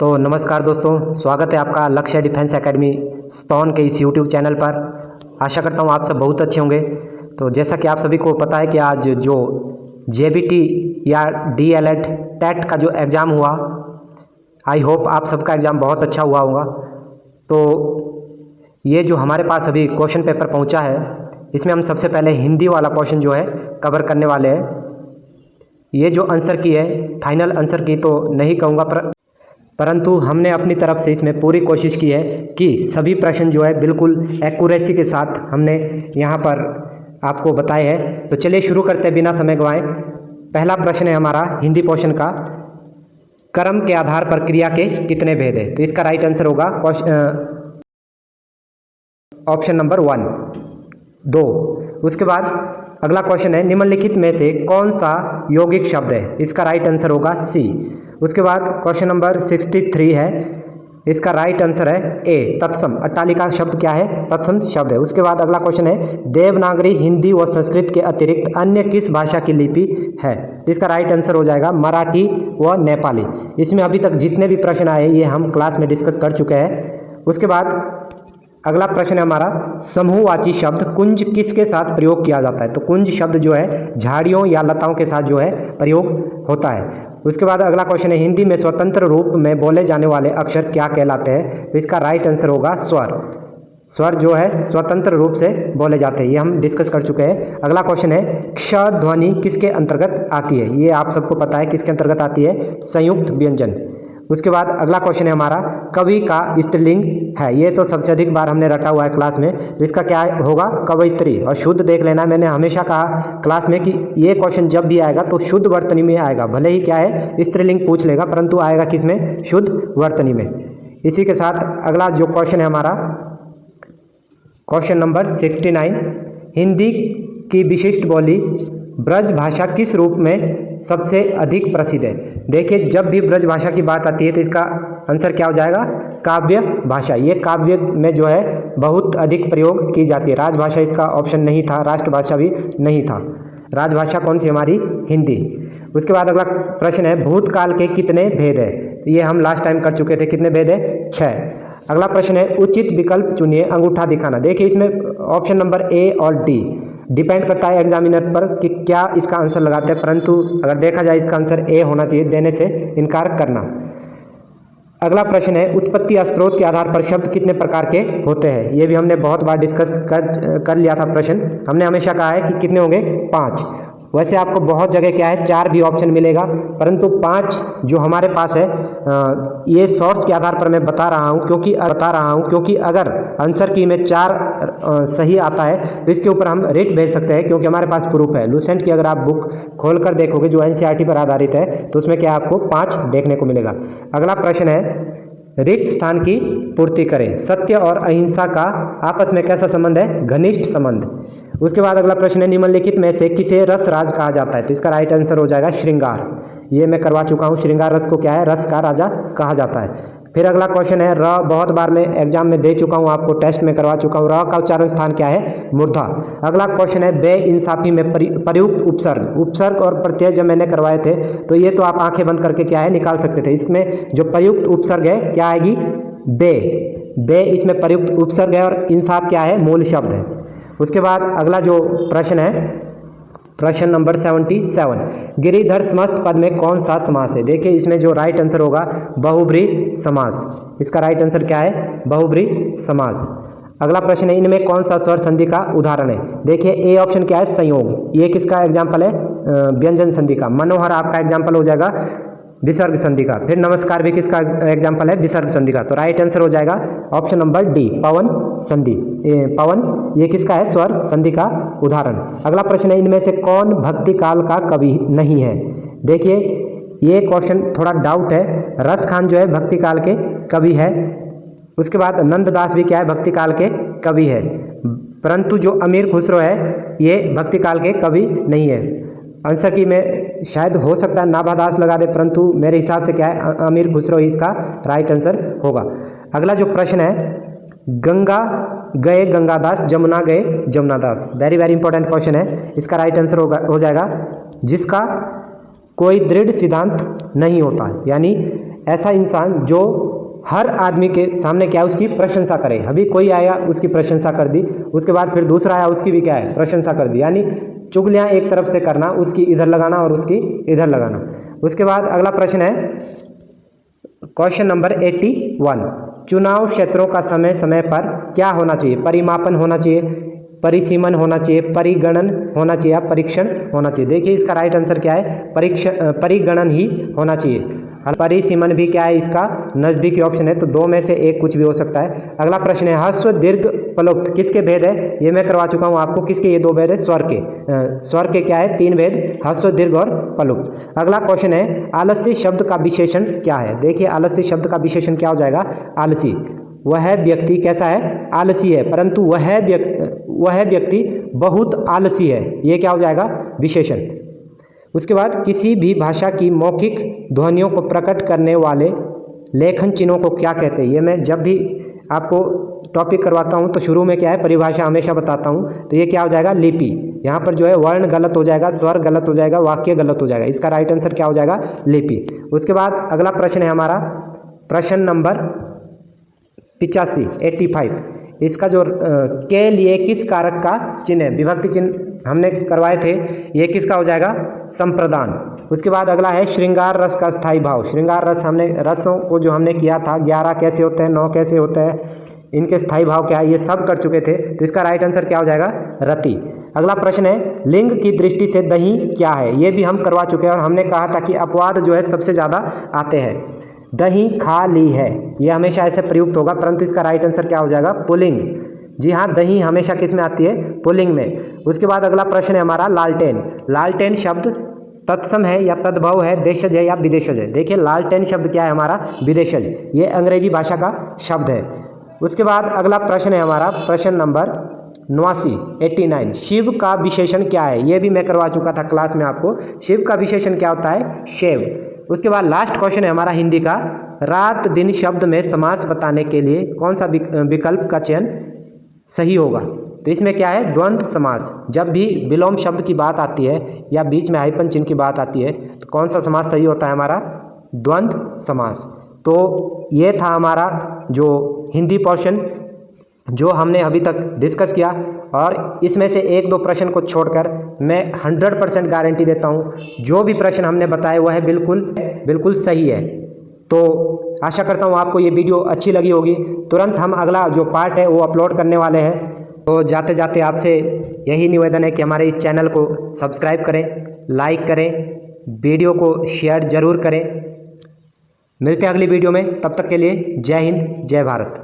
तो नमस्कार दोस्तों, स्वागत है आपका लक्ष्य डिफेंस एकेडमी स्तौन के इस यूट्यूब चैनल पर। आशा करता हूँ आप सब बहुत अच्छे होंगे। तो जैसा कि आप सभी को पता है कि आज जो जेबीटी या डीएलएड टेट का जो एग्ज़ाम हुआ, आई होप आप सबका एग्ज़ाम बहुत अच्छा हुआ होगा। तो ये जो हमारे पास अभी क्वेश्चन पेपर पहुँचा है, इसमें हम सबसे पहले हिंदी वाला क्वेश्चन जो है कवर करने वाले हैं। ये जो आंसर की है, फाइनल आंसर की तो नहीं कहूँगा, परंतु हमने अपनी तरफ से इसमें पूरी कोशिश की है कि सभी प्रश्न जो है बिल्कुल एक्यूरेसी के साथ हमने यहाँ पर आपको बताए हैं। तो चलिए शुरू करते हैं बिना समय गंवाए। पहला प्रश्न है हमारा हिंदी पोर्शन का, कर्म के आधार पर क्रिया के कितने भेद है। तो इसका राइट आंसर होगा ऑप्शन नंबर 1, 2। उसके बाद अगला क्वेश्चन है, निम्नलिखित में से कौन सा यौगिक शब्द है। इसका राइट आंसर होगा सी। उसके बाद क्वेश्चन नंबर 63 है, इसका राइट आंसर है ए, तत्सम। अट्टालिका शब्द क्या है? तत्सम शब्द है। उसके बाद अगला क्वेश्चन है, देवनागरी हिंदी व संस्कृत के अतिरिक्त अन्य किस भाषा की लिपि है। तो इसका राइट आंसर हो जाएगा मराठी व नेपाली। इसमें अभी तक जितने भी प्रश्न आए ये हम क्लास में डिस्कस कर चुके हैं। उसके बाद अगला प्रश्न है हमारा, समूहवाची शब्द कुंज किसके साथ प्रयोग किया जाता है। तो कुंज शब्द जो है झाड़ियों या लताओं के साथ जो है प्रयोग होता है। उसके बाद अगला क्वेश्चन है, हिंदी में स्वतंत्र रूप में बोले जाने वाले अक्षर क्या कहलाते हैं। तो इसका राइट आंसर होगा स्वर। स्वर जो है स्वतंत्र रूप से बोले जाते हैं, ये हम डिस्कस कर चुके हैं। अगला क्वेश्चन है, क्ष ध्वनि किसके अंतर्गत आती है। ये आप सबको पता है किसके अंतर्गत आती है, संयुक्त व्यंजन। उसके बाद अगला क्वेश्चन है हमारा, कवि का स्त्रीलिंग है। ये तो सबसे अधिक बार हमने रटा हुआ है क्लास में। तो इसका क्या होगा, कवयित्री। और शुद्ध देख लेना, मैंने हमेशा कहा क्लास में कि ये क्वेश्चन जब भी आएगा तो शुद्ध वर्तनी में आएगा। भले ही क्या है स्त्रीलिंग पूछ लेगा, परंतु आएगा किस में, शुद्ध वर्तनी में। इसी के साथ अगला जो क्वेश्चन है हमारा, क्वेश्चन नंबर 69, हिंदी की विशिष्ट बोली ब्रज भाषा किस रूप में सबसे अधिक प्रसिद्ध है। देखिए, जब भी ब्रज भाषा की बात आती है तो इसका आंसर क्या हो जाएगा, काव्य भाषा। ये काव्य में जो है बहुत अधिक प्रयोग की जाती है। राजभाषा इसका ऑप्शन नहीं था, राष्ट्रभाषा भी नहीं था। राजभाषा कौन सी हमारी, हिंदी। उसके बाद अगला प्रश्न है, भूतकाल के कितने भेद है। ये हम लास्ट टाइम कर चुके थे, कितने भेद है, 6। अगला प्रश्न है, उचित विकल्प चुनिए, अंगूठा दिखाना। देखिए इसमें ऑप्शन नंबर ए और डी डिपेंड करता है एग्जामिनर पर कि क्या इसका आंसर लगाते हैं, परंतु अगर देखा जाए इसका आंसर ए होना चाहिए, देने से इनकार करना। अगला प्रश्न है, उत्पत्ति स्रोत के आधार पर शब्द कितने प्रकार के होते हैं। ये भी हमने बहुत बार डिस्कस कर लिया था प्रश्न। हमने हमेशा कहा है कि कितने होंगे, 5। वैसे आपको बहुत जगह क्या है 4 भी ऑप्शन मिलेगा, परंतु 5 जो हमारे पास है ये सोर्स के आधार पर मैं बता रहा हूँ, क्योंकि अगर आंसर की में 4 सही आता है तो इसके ऊपर हम रेट भेज सकते हैं, क्योंकि हमारे पास प्रूफ है। लूसेंट की अगर आप बुक खोल कर देखोगे जो एनसीईआरटी पर आधारित है, तो उसमें क्या आपको 5 देखने को मिलेगा। अगला प्रश्न है, रिक्त स्थान की पूर्ति करें। सत्य और अहिंसा का आपस में कैसा संबंध है, घनिष्ठ संबंध। उसके बाद अगला प्रश्न है, निम्नलिखित में से किसे रस राज कहा जाता है। तो इसका राइट आंसर हो जाएगा श्रृंगार। ये मैं करवा चुका हूँ, श्रृंगार रस को क्या है, रस का राजा कहा जाता है। फिर अगला क्वेश्चन है, र बहुत बार मैं एग्जाम में दे चुका हूँ, आपको टेस्ट में करवा चुका हूँ। र का उच्चारण स्थान क्या है, मूर्धा। अगला क्वेश्चन है, बे इंसाफी में प्रयुक्त उपसर्ग और प्रत्यय जब मैंने करवाए थे तो ये तो आप आंखें बंद करके क्या है निकाल सकते थे। इसमें जो प्रयुक्त उपसर्ग है क्या आएगी, बे इसमें प्रयुक्त उपसर्ग है, और इंसाफ क्या है, मूल शब्द है। उसके बाद अगला जो प्रश्न है, प्रश्न नंबर 77, गिरिधर समस्त पद में कौन सा समास है। देखिए इसमें जो राइट आंसर होगा बहुब्रीहि समास। इसका राइट आंसर क्या है, बहुब्रीहि समास। अगला प्रश्न है, इनमें कौन सा स्वर संधि का उदाहरण है। देखिए ए ऑप्शन क्या है, संयोग। ये किसका एग्जाम्पल है, व्यंजन संधि का। मनोहर आपका एग्जाम्पल हो जाएगा विसर्ग संधि का। फिर नमस्कार भी किसका एग्जाम्पल है, विसर्ग संधि का। तो राइट आंसर हो जाएगा ऑप्शन नंबर डी, पवन संधि। पवन ये किसका है, स्वर संधि का उदाहरण। अगला प्रश्न है, इनमें से कौन भक्ति काल का कवि नहीं है। देखिए ये क्वेश्चन थोड़ा डाउट है। रस खान जो है भक्ति काल के कवि है। उसके बाद नंददास भी क्या है, भक्ति काल के कवि है, परंतु जो अमीर खुसरो है ये भक्ति काल के कवि नहीं है। आंसर की में शायद हो सकता है नाभादास लगा दे, परंतु मेरे हिसाब से क्या है, अमीर खुसरो ही इसका राइट आंसर होगा। अगला जो प्रश्न है, गंगा गए गंगादास, जमुना गए Jamunadas. Very very important question है। इसका राइट आंसर हो जाएगा जिसका कोई दृढ़ सिद्धांत नहीं होता। यानी ऐसा इंसान जो हर आदमी के सामने क्या है उसकी प्रशंसा करे। अभी कोई आया उसकी प्रशंसा कर दी, उसके बाद फिर दूसरा आया उसकी भी क्या है प्रशंसा कर दी, यानी चुगलियाँ एक तरफ से करना, उसकी इधर लगाना और उसकी इधर लगाना। उसके बाद अगला प्रश्न है क्वेश्चन नंबर 81, चुनाव क्षेत्रों का समय समय पर क्या होना चाहिए? परिमापन होना चाहिए, परिसीमन होना चाहिए, परिगणन होना चाहिए या परीक्षण होना चाहिए। देखिए इसका राइट आंसर क्या है, परिगणन ही होना चाहिए। परिसीमन भी क्या है इसका नजदीकी ऑप्शन है, तो दो में से एक कुछ भी हो सकता है। अगला प्रश्न है ह्रस्व दीर्घ प्लुप्त किसके भेद है? ये मैं करवा चुका हूँ आपको। किसके? ये दो भेद है स्वर के। स्वर के क्या है? 3 भेद, ह्रस्व दीर्घ और प्लुप्त। अगला क्वेश्चन है आलस्य शब्द का विशेषण क्या है? देखिए आलस्य शब्द का विशेषण क्या हो जाएगा? आलसी। वह व्यक्ति कैसा है? आलसी है, परंतु वह व्यक्ति बहुत आलसी है, ये क्या हो जाएगा? विशेषण। उसके बाद किसी भी भाषा की मौखिक ध्वनियों को प्रकट करने वाले लेखन चिन्हों को क्या कहते हैं? ये मैं जब भी आपको टॉपिक करवाता हूँ तो शुरू में क्या है परिभाषा हमेशा बताता हूँ। तो ये क्या हो जाएगा? लिपि। यहाँ पर जो है वर्ण गलत हो जाएगा, स्वर गलत हो जाएगा, वाक्य गलत हो जाएगा। इसका राइट आंसर क्या हो जाएगा? लिपि। उसके बाद अगला प्रश्न है हमारा प्रश्न नंबर 85। इसका जो के लिए किस कारक का चिन्ह है? विभक्ति चिन्ह हमने करवाए थे, ये किसका हो जाएगा? संप्रदान। उसके बाद अगला है श्रृंगार रस का स्थायी भाव। श्रृंगार रस हमने रसों को जो हमने किया था 11 कैसे होते हैं, 9 कैसे होते हैं, इनके स्थायी भाव क्या है, ये सब कर चुके थे। तो इसका राइट आंसर क्या हो जाएगा? रति। अगला प्रश्न है लिंग की दृष्टि से दही क्या है? ये भी हम करवा चुके हैं और हमने कहा था कि अपवाद जो है सबसे ज़्यादा आते हैं। दही खा ली है, ये हमेशा ऐसे प्रयुक्त होगा, परंतु इसका राइट आंसर क्या हो जाएगा? पुल्लिंग। जी हाँ, दही हमेशा किस में आती है? पुल्लिंग में। उसके बाद अगला प्रश्न है हमारा लालटेन। लालटेन शब्द तत्सम है या तद्भव है, देशज है या विदेशज है? देखिए लालटेन शब्द क्या है हमारा? विदेशज। ये अंग्रेजी भाषा का शब्द है। उसके बाद अगला प्रश्न है हमारा प्रश्न नंबर 89। शिव का विशेषण क्या है? ये भी मैं करवा चुका था क्लास में आपको। शिव का विशेषण क्या होता है? शैव। उसके बाद लास्ट क्वेश्चन है हमारा हिंदी का, रात दिन शब्द में समास बताने के लिए कौन सा विकल्प का चयन सही होगा? तो इसमें क्या है? द्वंद्व समास। जब भी विलोम शब्द की बात आती है या बीच में हाइफन चिन्ह की बात आती है तो कौन सा समास सही होता है हमारा? द्वंद्व समास। तो ये था हमारा जो हिंदी पोर्शन जो हमने अभी तक डिस्कस किया, और इसमें से 1-2 प्रश्न को छोड़कर मैं 100% गारंटी देता हूँ जो भी प्रश्न हमने बताए वह बिल्कुल सही है। तो आशा करता हूँ आपको ये वीडियो अच्छी लगी होगी। तुरंत हम अगला जो पार्ट है वो अपलोड करने वाले हैं। तो जाते जाते आपसे यही निवेदन है कि हमारे इस चैनल को सब्सक्राइब करें, लाइक करें, वीडियो को शेयर ज़रूर करें। मिलते हैं अगली वीडियो में, तब तक के लिए जय हिंद, जय भारत।